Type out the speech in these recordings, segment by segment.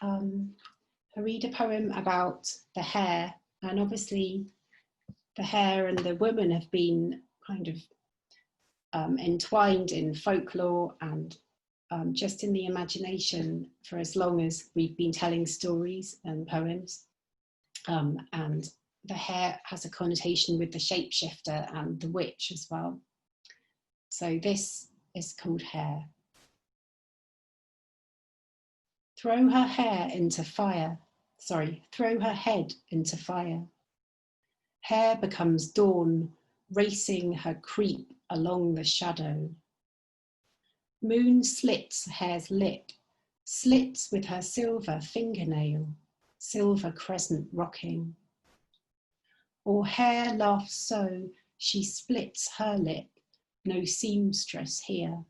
I read a poem about the hare, and obviously the hare and the woman have been kind of entwined in folklore and just in the imagination for as long as we've been telling stories and poems. And the hare has a connotation with the shapeshifter and the witch as well. So this is called Hare. Throw her hair into fire. Throw her head into fire. Hare becomes dawn, racing her creep along the shadow. Moon slits hare's lip, slits with her silver fingernail, silver crescent rocking. Or hare laughs so, she splits her lip, no seamstress here.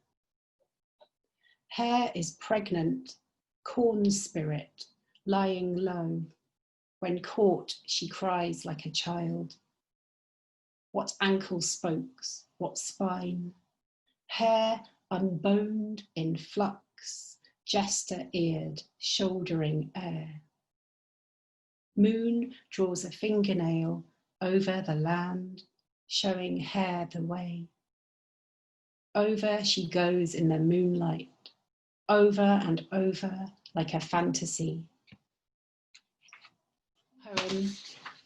Hare is pregnant, corn spirit, lying low. When caught, she cries like a child. What ankle spokes, what spine? Hare unboned in flux, jester-eared, shouldering air. Moon draws a fingernail over the land, showing Hare the way. Over she goes in the moonlight, over and over like a fantasy.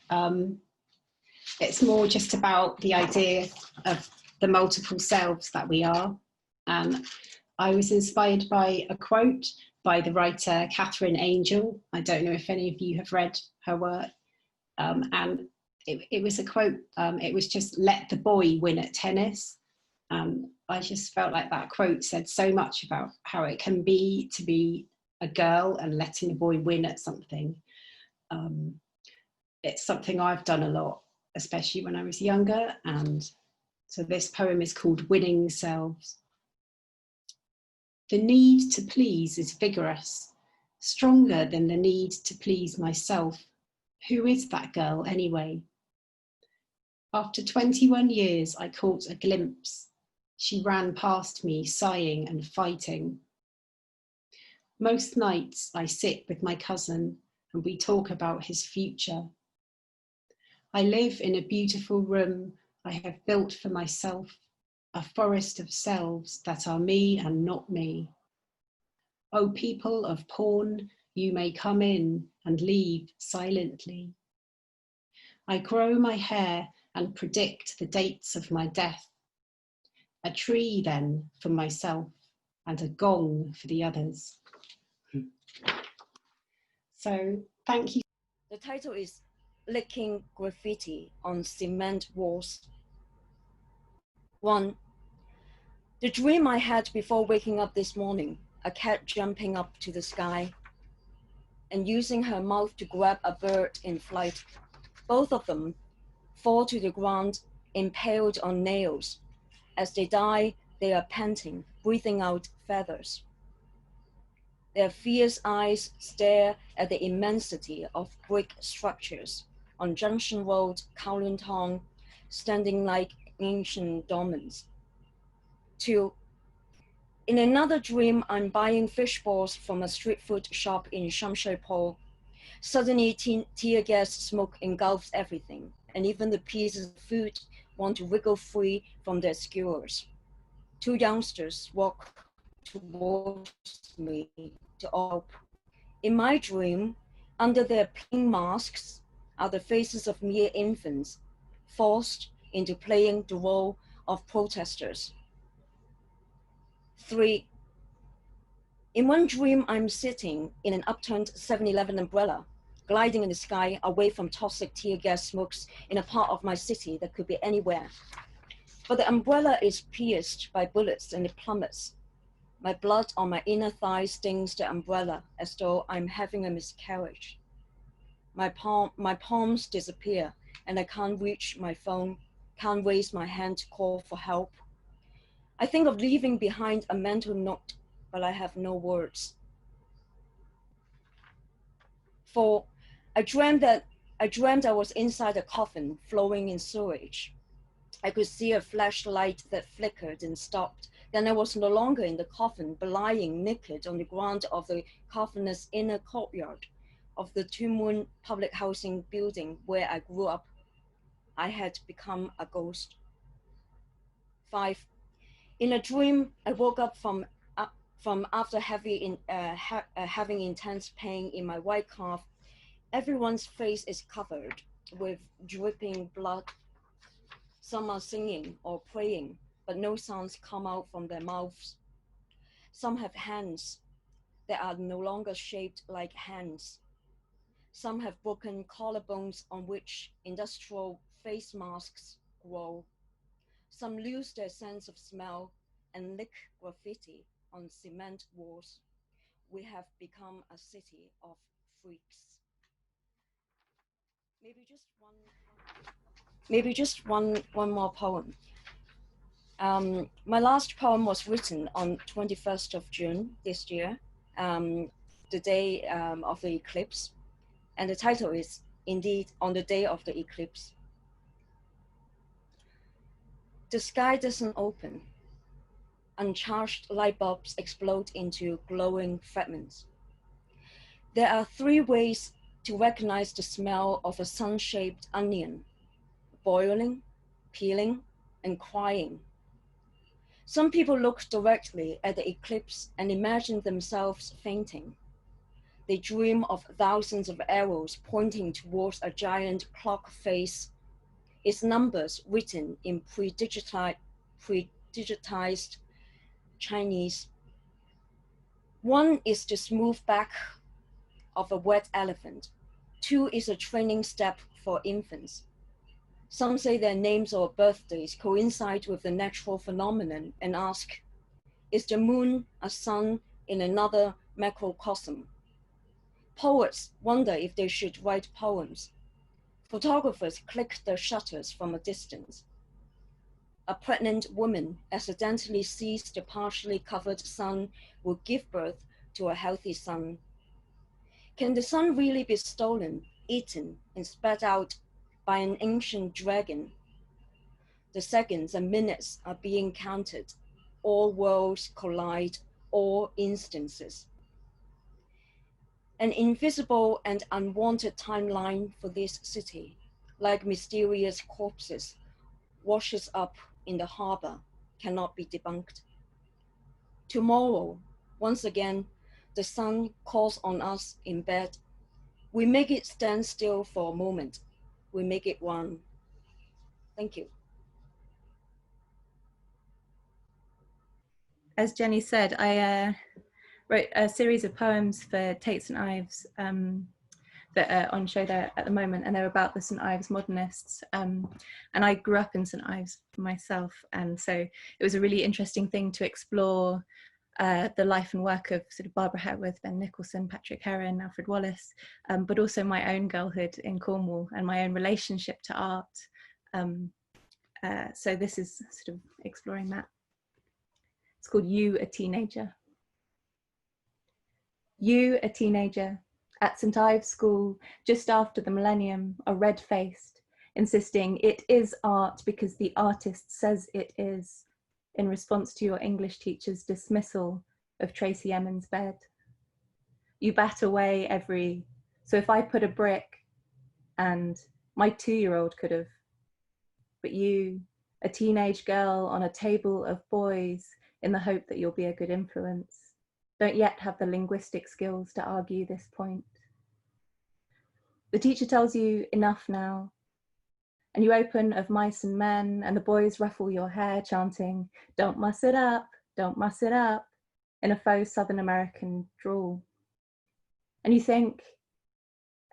Poem. It's more just about the idea of the multiple selves that we are. And I was inspired by a quote by the writer Catherine Angel. I don't know if any of you have read her work. And it was a quote, it was just, let the boy win at tennis. I just felt like that quote said so much about how it can be to be a girl and letting a boy win at something. It's something I've done a lot, especially when I was younger. And so this poem is called Winning Selves. The need to please is vigorous, stronger than the need to please myself. Who is that girl anyway? After 21 years, I caught a glimpse. She ran past me, sighing and fighting. Most nights I sit with my cousin and we talk about his future. I live in a beautiful room I have built for myself, a forest of selves that are me and not me. O people of porn, you may come in and leave silently. I grow my hair and predict the dates of my death. A tree then for myself and a gong for the others. So thank you. The title is Licking Graffiti on Cement Walls. 1. The dream I had before waking up this morning, a cat jumping up to the sky and using her mouth to grab a bird in flight. Both of them fall to the ground, impaled on nails. As they die, they are panting, breathing out feathers. Their fierce eyes stare at the immensity of brick structures on Junction Road, Kowloon Tong, standing like ancient dolmens. 2. In another dream, I'm buying fish balls from a street food shop in Shamshui-po. Suddenly, tear gas smoke engulfs everything, and even the pieces of food want to wriggle free from their skewers. 2 youngsters walk towards me to help. In my dream, under their plain masks are the faces of mere infants, forced into playing the role of protesters. 3. In one dream, I'm sitting in an upturned 7-Eleven umbrella, gliding in the sky away from toxic tear gas smokes in a part of my city that could be anywhere. But the umbrella is pierced by bullets and it plummets. My blood on my inner thigh stings the umbrella as though I'm having a miscarriage. My palms disappear and I can't reach my phone, can't raise my hand to call for help. I think of leaving behind a mental note, but I have no words. 4. I dreamt I was inside a coffin flowing in sewage. I could see a flashlight that flickered and stopped Then I was no longer in the coffin, but lying naked on the ground of the coffiner's inner courtyard of the Two Moon public housing building where I grew up. I had become a ghost. 5. In a dream, I woke up from after having intense pain in my right calf. Everyone's face is covered with dripping blood. Some are singing or praying, but no sounds come out from their mouths. Some have hands that are no longer shaped like hands. Some have broken collarbones on which industrial face masks grow. Some lose their sense of smell and lick graffiti on cement walls. We have become a city of freaks. Maybe just one more poem. My last poem was written on 21st of June this year, the day of the eclipse. And the title is indeed On the Day of the Eclipse. The sky doesn't open. Uncharged light bulbs explode into glowing fragments. There are 3 ways to recognize the smell of a sun-shaped onion: boiling, peeling, and crying. Some people look directly at the eclipse and imagine themselves fainting. They dream of thousands of arrows pointing towards a giant clock face, its numbers written in pre-digitized Chinese. 1 is the smooth back of a wet elephant. 2 is a training step for infants. Some say their names or birthdays coincide with the natural phenomenon and ask, is the moon a sun in another macrocosm? Poets wonder if they should write poems. Photographers click their shutters from a distance. A pregnant woman accidentally sees the partially covered sun will give birth to a healthy son. Can the sun really be stolen, eaten, and spat out by an ancient dragon? The seconds and minutes are being counted. All worlds collide, all instances. An invisible and unwanted timeline for this city, like mysterious corpses, washes up in the harbor, cannot be debunked. Tomorrow, once again, the sun calls on us in bed. We make it stand still for a moment. We make it one. Thank you. As Jenny said, I wrote a series of poems for Tate St Ives that are on show there at the moment, and they're about the St Ives Modernists. And I grew up in St Ives myself, and so it was a really interesting thing to explore the life and work of sort of Barbara Hepworth, Ben Nicholson, Patrick Heron, Alfred Wallace, but also my own girlhood in Cornwall and my own relationship to art. So this is sort of exploring that. It's called You, a Teenager. You, a teenager, at St Ives School, just after the millennium, are red-faced, insisting it is art because the artist says it is, in response to your English teacher's dismissal of Tracy Emin's bed. You bat away every, so if I put a brick, and my 2-year-old could have, but you, a teenage girl on a table of boys, in the hope that you'll be a good influence, don't yet have the linguistic skills to argue this point. The teacher tells you enough now, and you open Of Mice and Men, and the boys ruffle your hair chanting, don't muss it up, in a faux Southern American drawl. And you think,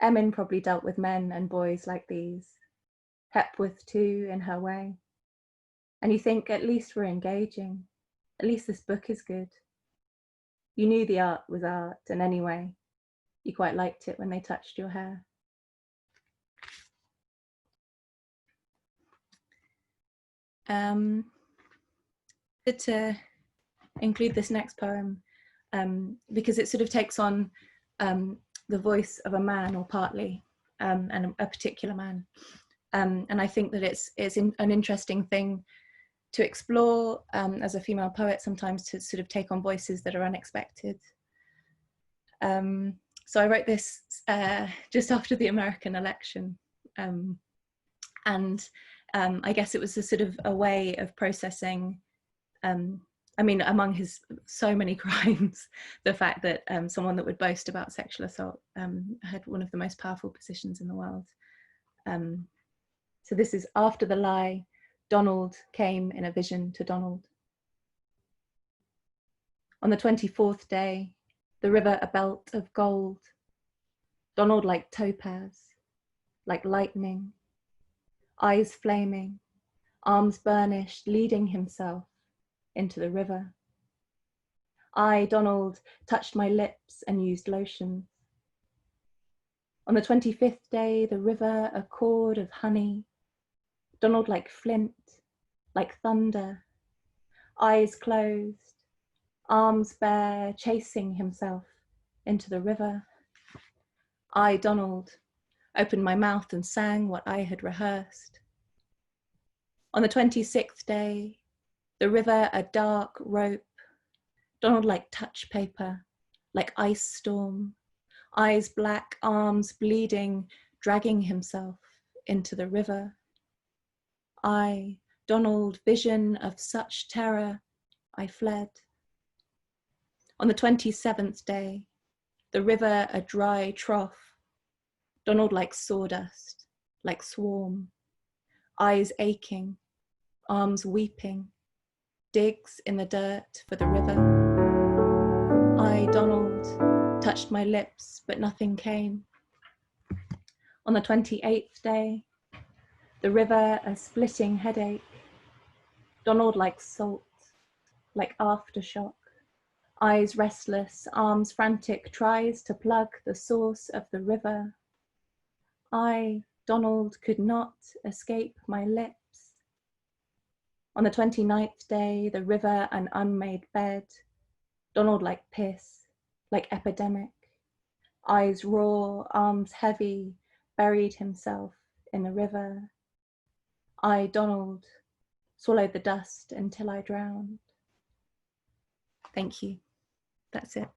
Emin probably dealt with men and boys like these, Hepworth too in her way. And you think, at least we're engaging, at least this book is good. You knew the art was art, and anyway, you quite liked it when they touched your hair. Good to include this next poem because it sort of takes on the voice of a man, or partly, and a particular man. And I think that it's an interesting thing to explore as a female poet, sometimes to sort of take on voices that are unexpected. So I wrote this just after the American election. And I guess it was a sort of a way of processing, I mean, among his so many crimes, the fact that someone that would boast about sexual assault had one of the most powerful positions in the world. So this is after the lie. Donald came in a vision to Donald. On the 24th day, the river a belt of gold. Donald like topaz, like lightning, eyes flaming, arms burnished, leading himself into the river. I, Donald, touched my lips and used lotions. On the 25th day, the river a cord of honey. Donald like flint, like thunder, eyes closed, arms bare, chasing himself into the river. I, Donald, opened my mouth and sang what I had rehearsed. On the 26th day, the river a dark rope. Donald like touch paper, like ice storm, eyes black, arms bleeding, dragging himself into the river. I, Donald, vision of such terror, I fled. On the 27th day, the river a dry trough. Donald like sawdust, like swarm, eyes aching, arms weeping, digs in the dirt for the river. I, Donald, touched my lips, but nothing came. On the 28th day, the river a splitting headache. Donald like salt, like aftershock, eyes restless, arms frantic, tries to plug the source of the river. I, Donald, could not escape my lips. On the 29th day, the river an unmade bed. Donald like piss, like epidemic, eyes raw, arms heavy, buried himself in the river. I, Donald, swallowed the dust until I drowned. Thank you. That's it.